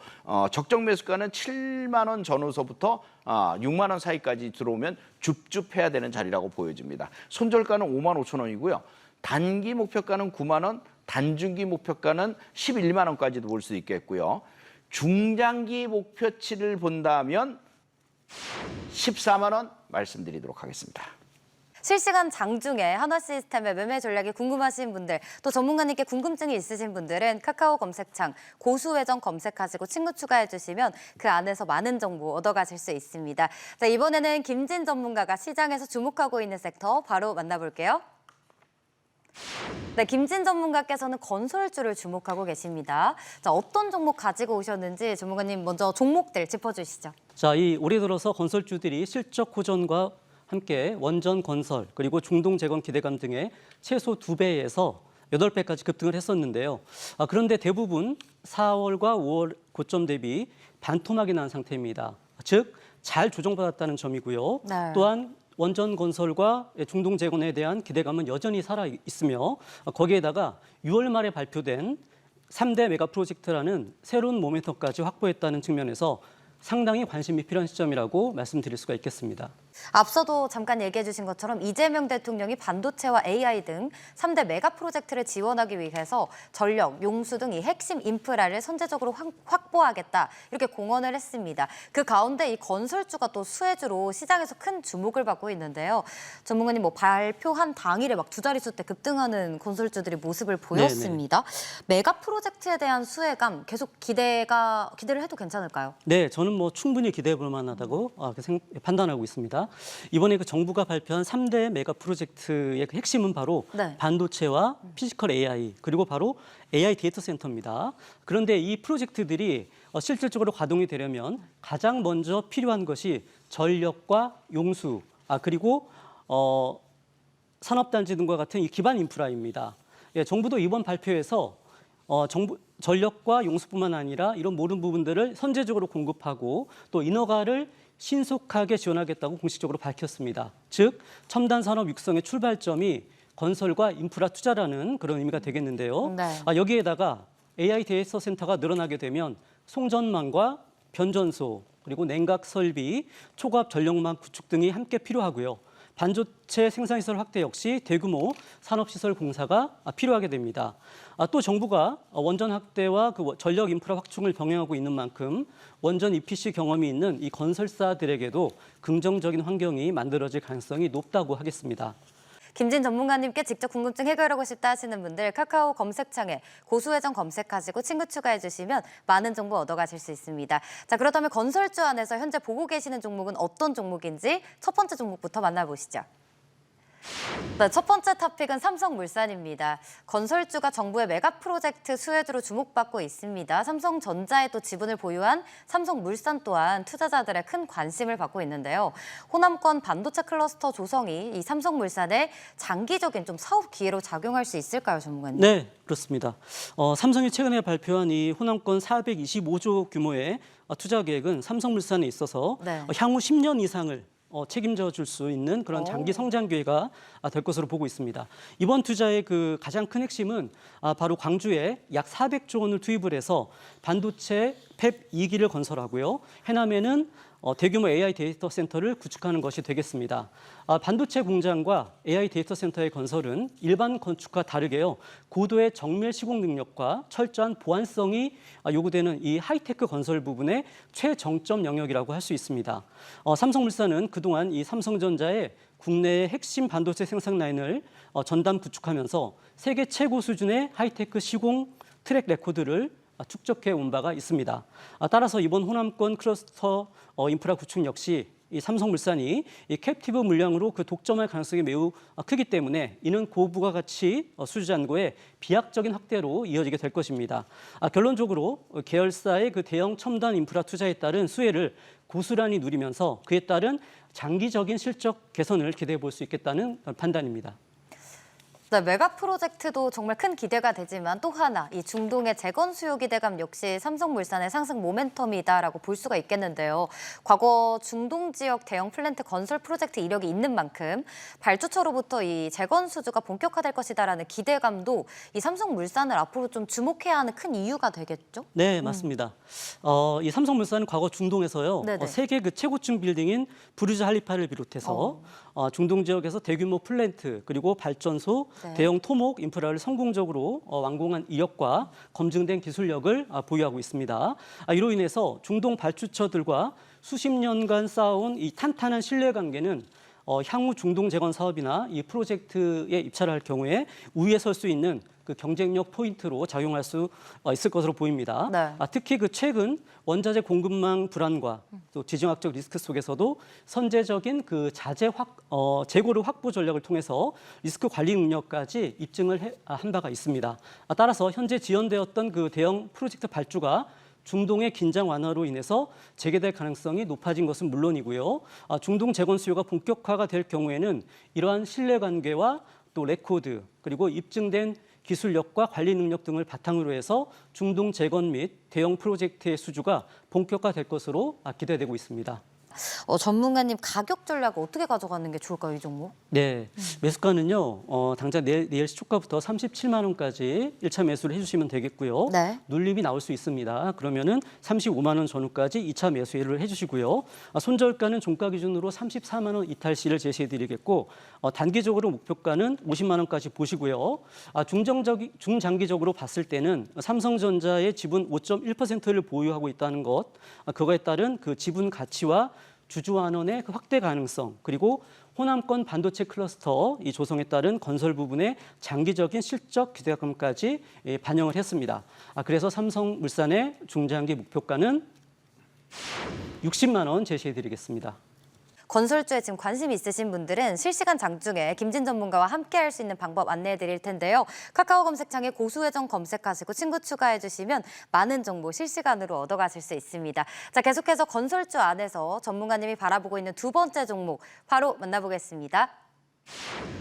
적정 매수가는 7만 원 전후서부터 6만 원 사이까지 들어오면 줍줍해야 되는 자리라고 보여집니다. 손절가는 5만 5천 원이고요. 단기 목표가는 9만 원, 단중기 목표가는 11만 원까지도 볼 수 있겠고요. 중장기 목표치를 본다면 14만 원 말씀드리도록 하겠습니다. 실시간 장중에 한화 시스템의 매매 전략이 궁금하신 분들, 또 전문가님께 궁금증이 있으신 분들은 카카오 검색창 고수회전 검색하시고 친구 추가해 주시면 그 안에서 많은 정보 얻어가실 수 있습니다. 자, 이번에는 김진 전문가가 시장에서 주목하고 있는 섹터 바로 만나볼게요. 네, 김진 전문가께서는 건설주를 주목하고 계십니다. 자, 어떤 종목 가지고 오셨는지 전문가님 먼저 종목들 짚어주시죠. 자, 이 올해 들어서 건설주들이 실적 호전과 함께 원전 건설 그리고 중동 재건 기대감 등의 최소 2배에서 8배까지 급등을 했었는데요. 그런데 대부분 4월과 5월 고점 대비 반토막이 난 상태입니다. 즉, 잘 조정받았다는 점이고요. 네. 또한 원전 건설과 중동 재건에 대한 기대감은 여전히 살아 있으며 거기에다가 6월 말에 발표된 3대 메가 프로젝트라는 새로운 모멘텀까지 확보했다는 측면에서 상당히 관심이 필요한 시점이라고 말씀드릴 수가 있겠습니다. 앞서도 잠깐 얘기해 주신 것처럼 이재명 대통령이 반도체와 AI 등 3대 메가 프로젝트를 지원하기 위해서 전력, 용수 등 이 핵심 인프라를 선제적으로 확보하겠다 이렇게 공언을 했습니다. 그 가운데 이 건설주가 또 수혜주로 시장에서 큰 주목을 받고 있는데요. 전문가님 발표한 당일에 막 두 자릿수 대 급등하는 건설주들이 모습을 보였습니다. 메가 프로젝트에 대한 수혜감 계속 기대를 해도 괜찮을까요? 네, 저는 충분히 기대해 볼 만하다고 판단하고 있습니다. 있습니다. 이번에 그 정부가 발표한 3대 메가 프로젝트의 그 핵심은 바로 네. 반도체와 피지컬 AI 그리고 바로 AI 데이터 센터입니다. 그런데 이 프로젝트들이 실질적으로 가동이 되려면 가장 먼저 필요한 것이 전력과 용수, 그리고 산업단지 등과 같은 이 기반 인프라입니다. 예, 정부도 이번 발표에서 전력과 용수뿐만 아니라 이런 모든 부분들을 선제적으로 공급하고 또 인허가를 신속하게 지원하겠다고 공식적으로 밝혔습니다. 즉, 첨단 산업 육성의 출발점이 건설과 인프라 투자라는 그런 의미가 되겠는데요. 네. 여기에다가 AI 데이터 센터가 늘어나게 되면 송전망과 변전소 그리고 냉각 설비, 초과압 전력망 구축 등이 함께 필요하고요. 반도체 생산시설 확대 역시 대규모 산업시설 공사가 필요하게 됩니다. 또 정부가 원전 확대와 그 전력 인프라 확충을 병행하고 있는 만큼 원전 EPC 경험이 있는 이 건설사들에게도 긍정적인 환경이 만들어질 가능성이 높다고 하겠습니다. 김진 전문가님께 직접 궁금증 해결하고 싶다 하시는 분들 카카오 검색창에 고수회전 검색하시고 친구 추가해 주시면 많은 정보 얻어가실 수 있습니다. 자, 그렇다면 건설주 안에서 현재 보고 계시는 종목은 어떤 종목인지 첫 번째 종목부터 만나보시죠. 네, 첫 번째 토픽은 삼성물산입니다. 건설주가 정부의 메가 프로젝트 수혜주로 주목받고 있습니다. 삼성전자의 또 지분을 보유한 삼성물산 또한 투자자들의 큰 관심을 받고 있는데요. 호남권 반도체 클러스터 조성이 이 삼성물산의 장기적인 좀 사업 기회로 작용할 수 있을까요, 전문가님? 네, 그렇습니다. 삼성이 최근에 발표한 이 호남권 425조 규모의 투자 계획은 삼성물산에 있어서 네. 향후 10년 이상을 책임져 줄 수 있는 그런 장기 성장 기회가 될 것으로 보고 있습니다. 이번 투자의 그 가장 큰 핵심은 바로 광주에 약 400조 원을 투입을 해서 반도체 팹 2기를 건설하고요. 해남에는 대규모 AI 데이터 센터를 구축하는 것이 되겠습니다. 반도체 공장과 AI 데이터 센터의 건설은 일반 건축과 다르게요. 고도의 정밀 시공 능력과 철저한 보안성이 요구되는 이 하이테크 건설 부분의 최정점 영역이라고 할 수 있습니다. 삼성물산은 그동안 이 삼성전자의 국내의 핵심 반도체 생산 라인을 전담 구축하면서 세계 최고 수준의 하이테크 시공 트랙 레코드를 축적해 온 바가 있습니다. 따라서 이번 호남권 클러스터 인프라 구축 역시 이 삼성물산이 이 캡티브 물량으로 그 독점할 가능성이 매우 크기 때문에 이는 고부가가치 수주 잔고의 비약적인 확대로 이어지게 될 것입니다. 결론적으로 계열사의 그 대형 첨단 인프라 투자에 따른 수혜를 고스란히 누리면서 그에 따른 장기적인 실적 개선을 기대해 볼 수 있겠다는 판단입니다. 네, 메가 프로젝트도 정말 큰 기대가 되지만 또 하나 이 중동의 재건 수요 기대감 역시 삼성물산의 상승 모멘텀이다라고 볼 수가 있겠는데요. 과거 중동 지역 대형 플랜트 건설 프로젝트 이력이 있는 만큼 발주처로부터 이 재건 수주가 본격화될 것이다라는 기대감도 이 삼성물산을 앞으로 좀 주목해야 하는 큰 이유가 되겠죠? 네, 맞습니다. 이 삼성물산은 과거 중동에서요. 네네. 세계 그 최고층 빌딩인 부르즈 할리파를 비롯해서 중동 지역에서 대규모 플랜트 그리고 발전소, 네. 대형 토목 인프라를 성공적으로 완공한 이력과 검증된 기술력을 보유하고 있습니다. 이로 인해서 중동 발주처들과 수십 년간 쌓아온 이 탄탄한 신뢰관계는 향후 중동 재건 사업이나 이 프로젝트에 입찰을 할 경우에 우위에 설 수 있는 그 경쟁력 포인트로 작용할 수 있을 것으로 보입니다. 네. 특히 그 최근 원자재 공급망 불안과 또 지정학적 리스크 속에서도 선제적인 그 재고를 확보 전략을 통해서 리스크 관리 능력까지 입증을 한 바가 있습니다. 따라서 현재 지연되었던 그 대형 프로젝트 발주가 중동의 긴장 완화로 인해서 재개될 가능성이 높아진 것은 물론이고요. 중동 재건 수요가 본격화가 될 경우에는 이러한 신뢰관계와 또 레코드 그리고 입증된 기술력과 관리 능력 등을 바탕으로 해서 중동 재건 및 대형 프로젝트의 수주가 본격화될 것으로 기대되고 있습니다. 전문가님 가격 전략 어떻게 가져가는 게 좋을까요, 이 종목? 네, 매수가는요. 당장 내일 시초가부터 37만 원까지 1차 매수를 해주시면 되겠고요. 네. 눌림이 나올 수 있습니다. 그러면은 35만 원 전후까지 2차 매수를 해주시고요. 손절가는 종가 기준으로 34만 원 이탈 시를 제시해드리겠고 단기적으로 목표가는 50만 원까지 보시고요. 중장기적으로 봤을 때는 삼성전자의 지분 5.1%를 보유하고 있다는 것, 그거에 따른 그 지분 가치와 주주환원의 그 확대 가능성 그리고 호남권 반도체 클러스터 이 조성에 따른 건설 부분의 장기적인 실적 기대감까지 반영을 했습니다. 그래서 삼성물산의 중장기 목표가는 60만 원 제시해드리겠습니다. 건설주에 지금 관심 있으신 분들은 실시간 장중에 김진 전문가와 함께 할 수 있는 방법 안내해 드릴 텐데요. 카카오 검색창에 고수회전 검색하시고 친구 추가해 주시면 많은 정보 실시간으로 얻어가실 수 있습니다. 자, 계속해서 건설주 안에서 전문가님이 바라보고 있는 두 번째 종목 바로 만나보겠습니다.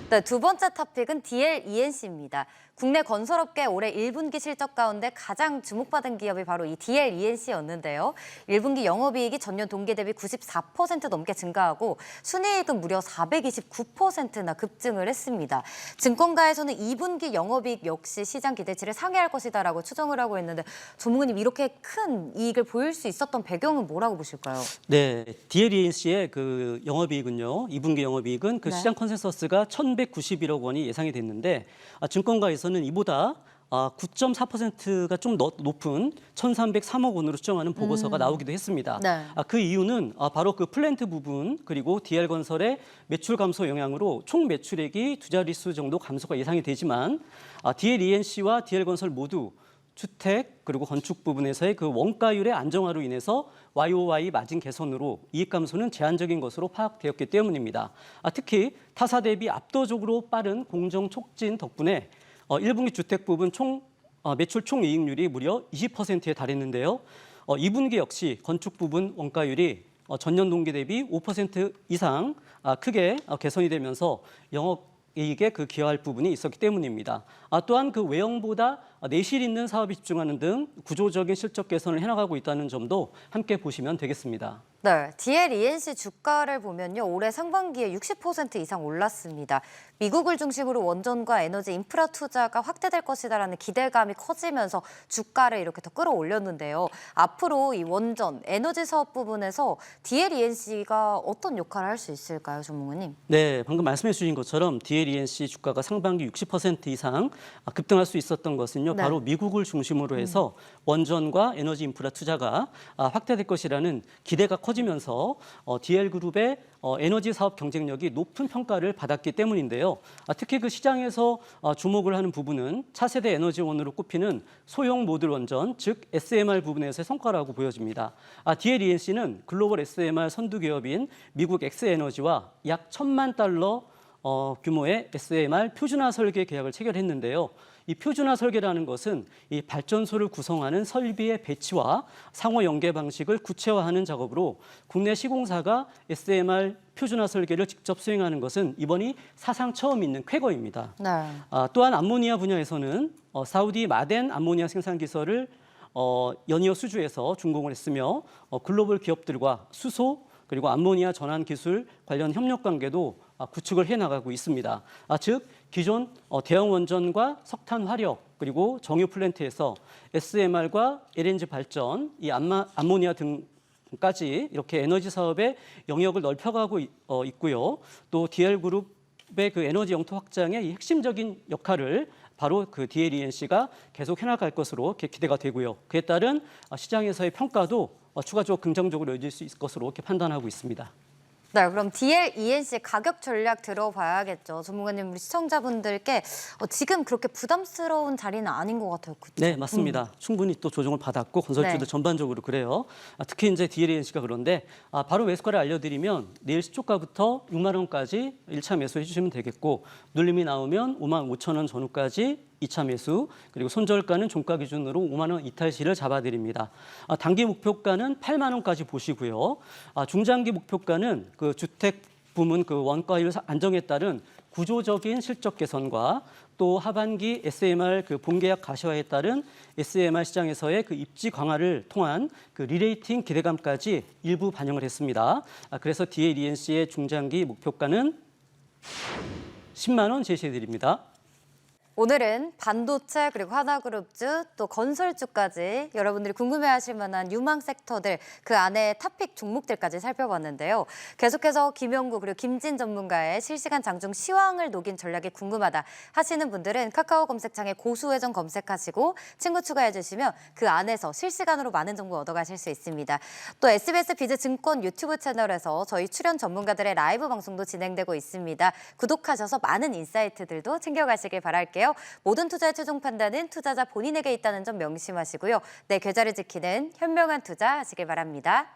네, 두 번째 토픽은 DLENC입니다. 국내 건설업계 올해 1분기 실적 가운데 가장 주목받은 기업이 바로 이 DLENC였는데요. 1분기 영업이익이 전년 동기 대비 94% 넘게 증가하고 순이익은 무려 429%나 급증을 했습니다. 증권가에서는 2분기 영업이익 역시 시장 기대치를 상회할 것이다라고 추정을 하고 있는데 전문가님 이렇게 큰 이익을 보일 수 있었던 배경은 뭐라고 보실까요? 네, DLENC의 그 영업이익은요, 2분기 영업이익은 그 네. 시장 컨센서스가 1,191억 원이 예상이 됐는데 증권가에서는 이보다 9.4%가 좀 높은 1,303억 원으로 추정하는 보고서가 나오기도 했습니다. 네. 그 이유는 바로 그 플랜트 부분 그리고 DL건설의 매출 감소 영향으로 총 매출액이 두 자릿수 정도 감소가 예상이 되지만 DLENC와 DL건설 모두 주택 그리고 건축 부분에서의 그 원가율의 안정화로 인해서 YOY 마진 개선으로 이익 감소는 제한적인 것으로 파악되었기 때문입니다. 특히 타사 대비 압도적으로 빠른 공정 촉진 덕분에 1분기 주택 부분 매출 총이익률이 무려 20%에 달했는데요. 2분기 역시 건축 부분 원가율이 전년 동기 대비 5% 이상 크게 개선이 되면서 영업이익에 그 기여할 부분이 있었기 때문입니다. 또한 그 외형보다 내실 있는 사업에 집중하는 등 구조적인 실적 개선을 해나가고 있다는 점도 함께 보시면 되겠습니다. 네, DLENC 주가를 보면요. 올해 상반기에 60% 이상 올랐습니다. 미국을 중심으로 원전과 에너지 인프라 투자가 확대될 것이다라는 기대감이 커지면서 주가를 이렇게 더 끌어올렸는데요. 앞으로 이 원전, 에너지 사업 부분에서 DLENC가 어떤 역할을 할 수 있을까요, 전문가님? 네, 방금 말씀해 주신 것처럼 DLENC 주가가 상반기 60% 이상 급등할 수 있었던 것은요. 네. 바로 미국을 중심으로 해서 원전과 에너지 인프라 투자가 확대될 것이라는 기대가 커지면서 DL그룹의 에너지 사업 경쟁력이 높은 평가를 받았기 때문인데요. 특히 그 시장에서 주목을 하는 부분은 차세대 에너지원으로 꼽히는 소형 모듈 원전, 즉 SMR 부분에서의 성과라고 보여집니다. DLENC는 글로벌 SMR 선두 기업인 미국 엑스에너지와 약 1,000만 달러 규모의 SMR 표준화 설계 계약을 체결했는데요. 이 표준화 설계라는 것은 이 발전소를 구성하는 설비의 배치와 상호 연계 방식을 구체화하는 작업으로 국내 시공사가 SMR 표준화 설계를 직접 수행하는 것은 이번이 사상 처음 있는 쾌거입니다. 네. 또한 암모니아 분야에서는 사우디 마덴 암모니아 생산 기설을 연이어 수주해서 준공을 했으며 글로벌 기업들과 수소 그리고 암모니아 전환 기술 관련 협력 관계도 구축을 해나가고 있습니다. 즉 기존 대형 원전과 석탄 화력 그리고 정유 플랜트에서 SMR과 LNG 발전, 이 암모니아 등까지 이렇게 에너지 사업의 영역을 넓혀가고 있고요. 또 DL그룹의 그 에너지 영토 확장의 이 핵심적인 역할을 바로 그 DLENC가 계속 해나갈 것으로 기대가 되고요. 그에 따른 시장에서의 평가도 추가적으로 긍정적으로 여길 수 있을 것으로 이렇게 판단하고 있습니다. 네, 그럼 DLENC 가격 전략 들어봐야겠죠. 전문가님, 우리 시청자분들께 지금 그렇게 부담스러운 자리는 아닌 것 같아요. 그렇죠? 네, 맞습니다. 충분히 또 조정을 받았고 건설주들 네. 전반적으로 그래요. 특히 이제 DLENC가 그런데 바로 매수가를 알려드리면 내일 시초가부터 6만 원까지 1차 매수해 주시면 되겠고 눌림이 나오면 5만 5천 원 전후까지 2차 매수 그리고 손절가는 종가 기준으로 5만 원 이탈시를 잡아드립니다. 단기 목표가는 8만 원까지 보시고요. 중장기 목표가는 그 주택 부문 그 원가율 안정에 따른 구조적인 실적 개선과 또 하반기 SMR 그 본계약 가시화에 따른 SMR 시장에서의 그 입지 강화를 통한 그 리레이팅 기대감까지 일부 반영을 했습니다. 그래서 DLENC의 중장기 목표가는 10만 원 제시해드립니다. 오늘은 반도체 그리고 하나그룹주 또 건설주까지 여러분들이 궁금해하실 만한 유망 섹터들 그 안에 탑픽 종목들까지 살펴봤는데요. 계속해서 김영구 그리고 김진 전문가의 실시간 장중 시황을 녹인 전략이 궁금하다 하시는 분들은 카카오 검색창에 고수회전 검색하시고 친구 추가해 주시면 그 안에서 실시간으로 많은 정보 얻어가실 수 있습니다. 또 SBS 비즈증권 유튜브 채널에서 저희 출연 전문가들의 라이브 방송도 진행되고 있습니다. 구독하셔서 많은 인사이트들도 챙겨가시길 바랄게요. 모든 투자의 최종 판단은 투자자 본인에게 있다는 점 명심하시고요. 내 계좌를 지키는 현명한 투자 하시길 바랍니다.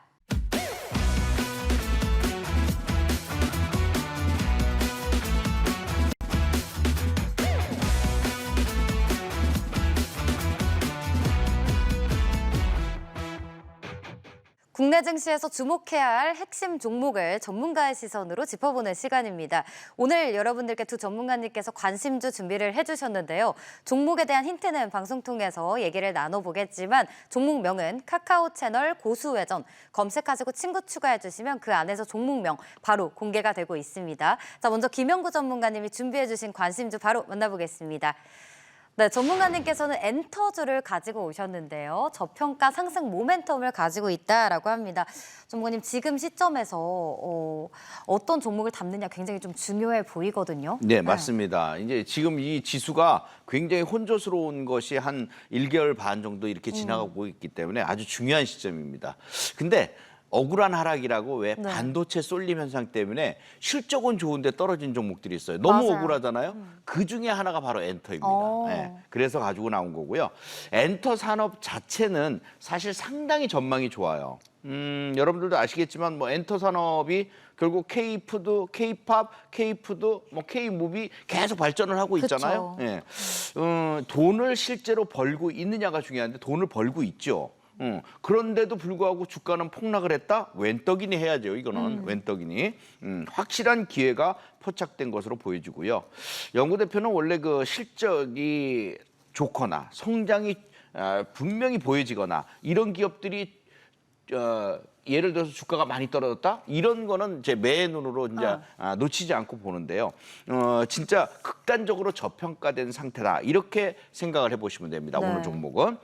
국내 증시에서 주목해야 할 핵심 종목을 전문가의 시선으로 짚어보는 시간입니다. 오늘 여러분들께 두 전문가님께서 관심주 준비를 해주셨는데요. 종목에 대한 힌트는 방송 통해서 얘기를 나눠보겠지만 종목명은 카카오 채널 고수외전 검색하시고 친구 추가해주시면 그 안에서 종목명 바로 공개가 되고 있습니다. 자, 먼저 김영구 전문가님이 준비해주신 관심주 바로 만나보겠습니다. 네, 전문가님께서는 엔터주를 가지고 오셨는데요. 저평가 상승 모멘텀을 가지고 있다라고 합니다. 전문가님, 지금 시점에서 어떤 종목을 담느냐 굉장히 좀 중요해 보이거든요. 네, 맞습니다. 이제 지금 이 지수가 굉장히 혼조스러운 것이 한 1개월 반 정도 이렇게 지나가고 있기 때문에 아주 중요한 시점입니다. 근데 억울한 하락이라고 왜 반도체 쏠림 현상 때문에 실적은 좋은데 떨어진 종목들이 있어요. 너무 맞아요. 억울하잖아요. 그 중에 하나가 바로 엔터입니다. 네, 그래서 가지고 나온 거고요. 엔터 산업 자체는 사실 상당히 전망이 좋아요. 여러분들도 아시겠지만 뭐 엔터 산업이 결국 K푸드, K팝, K푸드, 뭐 K무비 계속 발전을 하고 있잖아요. 예. 돈을 실제로 벌고 있느냐가 중요한데 돈을 벌고 있죠. 그런데도 불구하고 주가는 폭락을 했다? 웬 떡이니 해야죠. 이거는 웬 떡이니. 확실한 기회가 포착된 것으로 보여지고요. 연구대표는 원래 그 실적이 좋거나 성장이 분명히 보여지거나 이런 기업들이 예를 들어서 주가가 많이 떨어졌다? 이런 거는 제 매의 눈으로 이제 놓치지 않고 보는데요. 진짜 극단적으로 저평가된 상태다. 이렇게 생각을 해보시면 됩니다. 오늘 종목은.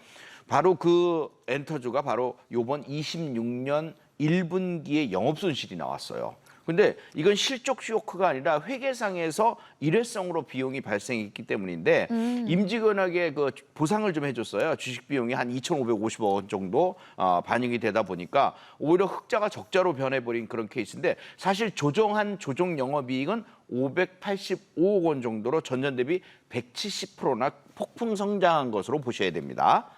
바로 그 엔터주가 바로 요번 26년 1분기에 영업손실이 나왔어요. 근데 이건 실적 쇼크가 아니라 회계상에서 일회성으로 비용이 발생했기 때문인데 임직원에게 그 보상을 좀 해줬어요. 주식 비용이 한 2,550억 원 정도 반영이 되다 보니까 오히려 흑자가 적자로 변해버린 그런 케이스인데 사실 조정 영업이익은 585억 원 정도로 전년 대비 170%나 폭풍 성장한 것으로 보셔야 됩니다.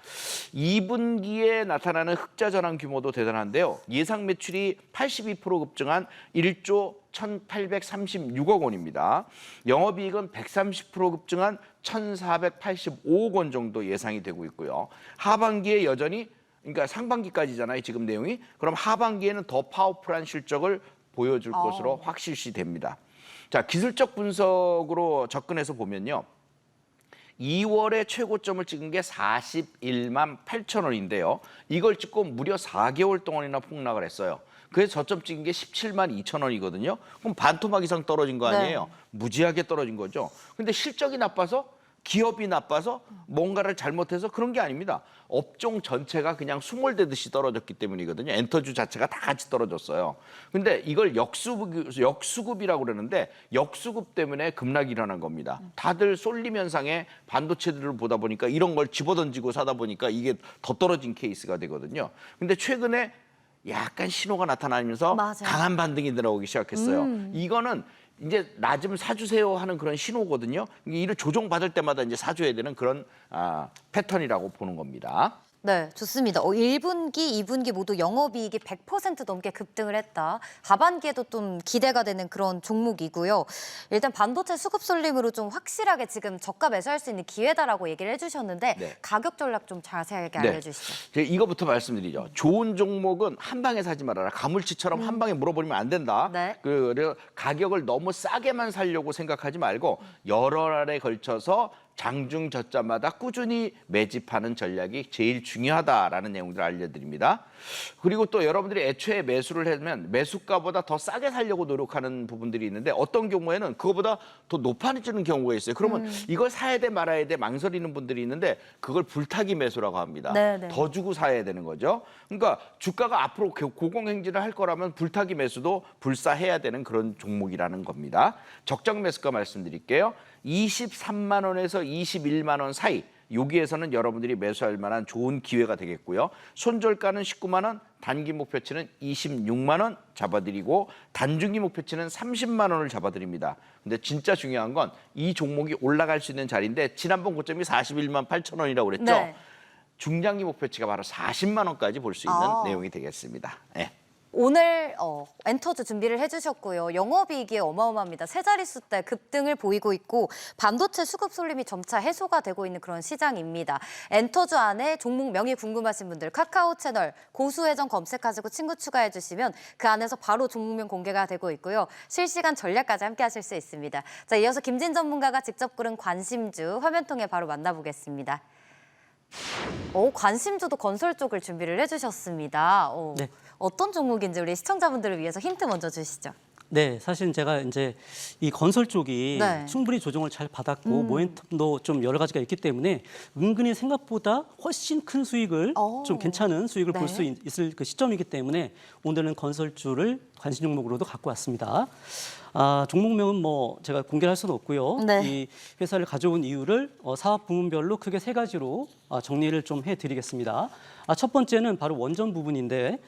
2분기에 나타나는 흑자 전환 규모도 대단한데요. 예상 매출이 82% 급증한 1조 1,836억 원입니다. 영업이익은 130% 급증한 1,485억 원 정도 예상이 되고 있고요. 하반기에 여전히 그러니까 상반기까지잖아요. 지금 내용이. 그럼 하반기에는 더 파워풀한 실적을 보여줄 것으로 확실시됩니다. 자, 기술적 분석으로 접근해서 보면요. 2월에 최고점을 찍은 게 41만 8천 원인데요. 이걸 찍고 무려 4개월 동안이나 폭락을 했어요. 그래서 저점 찍은 게 17만 2천 원이거든요. 그럼 반토막 이상 떨어진 거 아니에요? 무지하게 떨어진 거죠. 근데 실적이 나빠서 기업이 나빠서 뭔가를 잘못해서 그런 게 아닙니다. 업종 전체가 그냥 수몰되듯이 떨어졌기 때문이거든요. 엔터주 자체가 다 같이 떨어졌어요. 근데 이걸 역수급이라고 그러는데 역수급 때문에 급락이 일어난 겁니다. 다들 쏠림 현상에 반도체들을 보다 보니까 이런 걸 집어던지고 사다 보니까 이게 더 떨어진 케이스가 되거든요. 근데 최근에 약간 신호가 나타나면서 강한 반등이 들어오기 시작했어요. 이거는 이제 나 좀 사주세요 하는 그런 신호거든요. 이를 조정받을 때마다 이제 사줘야 되는 그런 패턴이라고 보는 겁니다. 네, 좋습니다. 1분기, 2분기 모두 영업이익이 100% 넘게 급등을 했다. 하반기에도 좀 기대가 되는 그런 종목이고요. 일단 반도체 수급 쏠림으로 좀 확실하게 지금 저가 매수할 수 있는 기회다라고 얘기를 해주셨는데 가격 전략 좀 자세하게 알려주시죠. 제가 이거부터 말씀드리죠. 좋은 종목은 한 방에 사지 말아라. 가물치처럼 한 방에 물어버리면 안 된다. 그래서 가격을 너무 싸게만 사려고 생각하지 말고 여러 날에 걸쳐서 장중 저점마다 꾸준히 매집하는 전략이 제일 중요하다라는 내용들을 알려드립니다. 그리고 또 여러분들이 애초에 매수를 하면 매수가보다 더 싸게 살려고 노력하는 부분들이 있는데 어떤 경우에는 그거보다 더 높아지는 경우가 있어요. 그러면 이걸 사야 돼 말아야 돼 망설이는 분들이 있는데 그걸 불타기 매수라고 합니다. 더 주고 사야 되는 거죠. 그러니까 주가가 앞으로 고공행진을 할 거라면 불타기 매수도 불사해야 되는 그런 종목이라는 겁니다. 적정 매수가 말씀드릴게요. 23만 원에서 21만 원 사이 여기에서는 여러분들이 매수할 만한 좋은 기회가 되겠고요. 손절가는 19만 원, 단기 목표치는 26만 원 잡아드리고 단중기 목표치는 30만 원을 잡아드립니다. 근데 진짜 중요한 건 이 종목이 올라갈 수 있는 자리인데 지난번 고점이 41만 8천 원이라고 그랬죠. 중장기 목표치가 바로 40만 원까지 볼 수 있는 내용이 되겠습니다. 오늘 엔터주 준비를 해주셨고요. 영업이익이 어마어마합니다. 세 자릿수대 급등을 보이고 있고 반도체 수급 쏠림이 점차 해소가 되고 있는 그런 시장입니다. 엔터주 안에 종목 명이 궁금하신 분들 카카오 채널 고수회전 검색하시고 친구 추가해 주시면 그 안에서 바로 종목명 공개가 되고 있고요. 실시간 전략까지 함께 하실 수 있습니다. 자, 이어서 김진 전문가가 직접 고른 관심주 화면 통해 바로 만나보겠습니다. 관심주도 건설 쪽을 준비를 해주셨습니다. 네. 어떤 종목인지 우리 시청자분들을 위해서 힌트 먼저 주시죠. 네, 사실 제가 이제 이 건설 쪽이 네. 충분히 조정을 잘 받았고 모멘텀도 좀 여러 가지가 있기 때문에 은근히 생각보다 훨씬 큰 수익을 좀 괜찮은 수익을 네. 볼 수 있을 그 시점이기 때문에 오늘은 건설주를 관심 종목으로도 갖고 왔습니다. 종목명은 뭐 제가 공개할 수는 없고요. 네. 이 회사를 가져온 이유를 사업 부문별로 크게 세 가지로 정리를 좀 해드리겠습니다. 첫 번째는 바로 원전 부분인데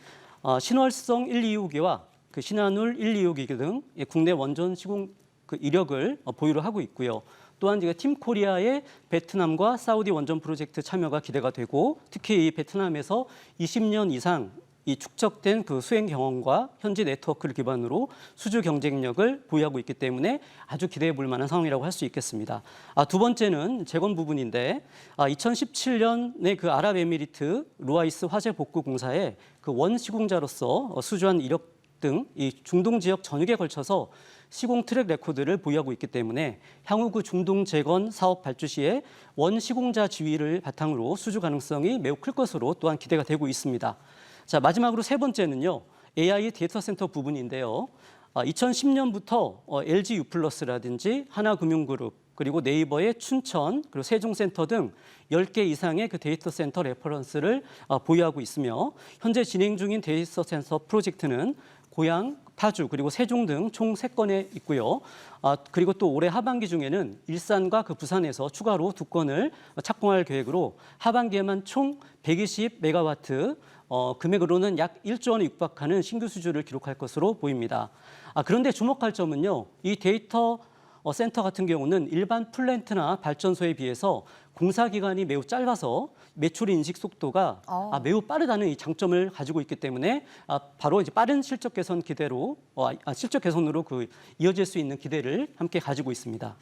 신월성 1, 2호기와 그 신한울 1, 2호기 등 국내 원전 시공 그 이력을 보유를 하고 있고요. 또한 팀코리아의 베트남과 사우디 원전 프로젝트 참여가 기대가 되고 특히 이 베트남에서 20년 이상 이 축적된 그 수행 경험과 현지 네트워크를 기반으로 수주 경쟁력을 보유하고 있기 때문에 아주 기대해 볼 만한 상황이라고 할 수 있겠습니다. 두 번째는 재건 부분인데 2017년에 그 아랍에미리트 루아이스 화재 복구 공사에 그 원 시공자로서 수주한 이력 등 이 중동 지역 전역에 걸쳐서 시공 트랙 레코드를 보유하고 있기 때문에 향후 그 중동 재건 사업 발주 시에 원 시공자 지위를 바탕으로 수주 가능성이 매우 클 것으로 또한 기대가 되고 있습니다. 자, 마지막으로 세 번째는요. AI 데이터 센터 부분인데요. 2010년부터 LG U+라든지 하나금융그룹 그리고 네이버의 춘천 그리고 세종센터 등 10개 이상의 그 데이터 센터 레퍼런스를 보유하고 있으며 현재 진행 중인 데이터 센터 프로젝트는 고양, 파주 그리고 세종 등 총 3건에 있고요. 그리고 또 올해 하반기 중에는 일산과 그 부산에서 추가로 2건을 착공할 계획으로 하반기에만 총 120메가와트 금액으로는 약 1조 원에 육박하는 신규 수주를 기록할 것으로 보입니다. 그런데 주목할 점은요. 이 데이터 센터 같은 경우는 일반 플랜트나 발전소에 비해서 공사 기간이 매우 짧아서 매출 인식 속도가 매우 빠르다는 이 장점을 가지고 있기 때문에 바로 이제 빠른 실적 개선 기대로 실적 개선으로 그 이어질 수 있는 기대를 함께 가지고 있습니다.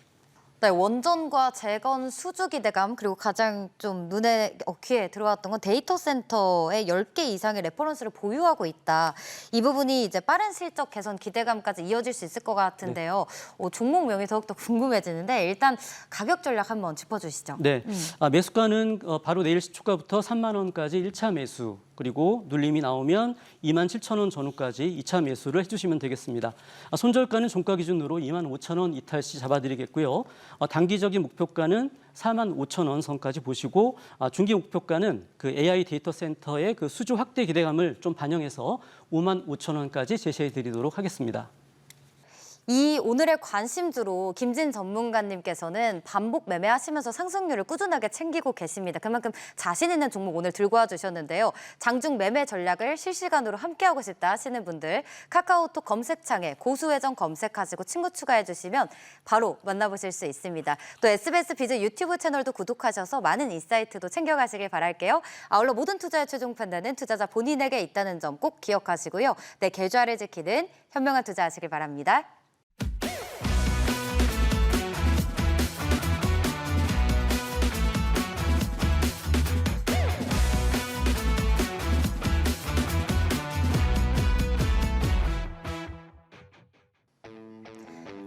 네, 원전과 재건 수주 기대감 그리고 가장 좀 눈에 귀에 들어왔던 건 데이터 센터에 10개 이상의 레퍼런스를 보유하고 있다. 이 부분이 이제 빠른 실적 개선 기대감까지 이어질 수 있을 것 같은데요. 종목명이 더욱더 궁금해지는데 일단 가격 전략 한번 짚어주시죠. 네, 매수가는 바로 내일 시초가부터 3만 원까지 1차 매수 그리고 눌림이 나오면 2만 7천 원 전후까지 2차 매수를 해주시면 되겠습니다. 손절가는 종가 기준으로 2만 5천 원 이탈 시 잡아드리겠고요. 단기적인 목표가는 4만 5천 원 선까지 보시고 중기 목표가는 그 AI 데이터 센터의 그 수주 확대 기대감을 좀 반영해서 5만 5천 원까지 제시해드리도록 하겠습니다. 이 오늘의 관심주로 김진 전문가님께서는 반복 매매하시면서 상승률을 꾸준하게 챙기고 계십니다. 그만큼 자신 있는 종목 오늘 들고 와주셨는데요. 장중 매매 전략을 실시간으로 함께하고 싶다 하시는 분들 카카오톡 검색창에 고수회전 검색하시고 친구 추가해 주시면 바로 만나보실 수 있습니다. 또 SBS 비즈 유튜브 채널도 구독하셔서 많은 인사이트도 챙겨가시길 바랄게요. 아울러 모든 투자의 최종 판단은 투자자 본인에게 있다는 점 꼭 기억하시고요. 내 계좌를 지키는 현명한 투자하시길 바랍니다.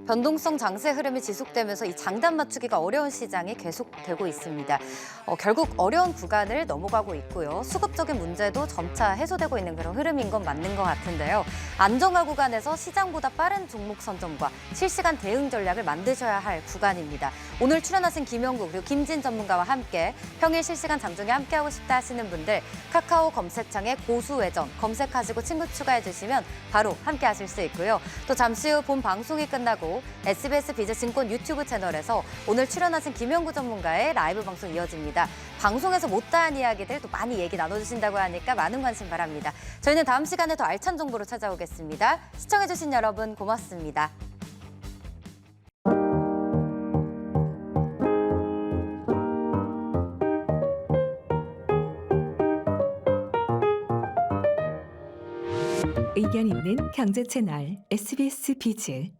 변동성 장세 흐름이 지속되면서 이 장단 맞추기가 어려운 시장이 계속되고 있습니다. 결국 어려운 구간을 넘어가고 있고요. 수급적인 문제도 점차 해소되고 있는 그런 흐름인 건 맞는 것 같은데요. 안정화 구간에서 시장보다 빠른 종목 선점과 실시간 대응 전략을 만드셔야 할 구간입니다. 오늘 출연하신 김영국 그리고 김진 전문가와 함께 평일 실시간 장중에 함께하고 싶다 하시는 분들 카카오 검색창에 고수외전 검색하시고 친구 추가해 주시면 바로 함께하실 수 있고요. 또 잠시 후 본 방송이 끝나고 SBS 비즈증권 유튜브 채널에서 오늘 출연하신 김영구 전문가의 라이브 방송 이어집니다. 방송에서 못다한 이야기들 또 많이 얘기 나눠주신다고 하니까 많은 관심 바랍니다. 저희는 다음 시간에 더 알찬 정보로 찾아오겠습니다. 시청해주신 여러분 고맙습니다. 의견 있는 경제 채널 SBS 비즈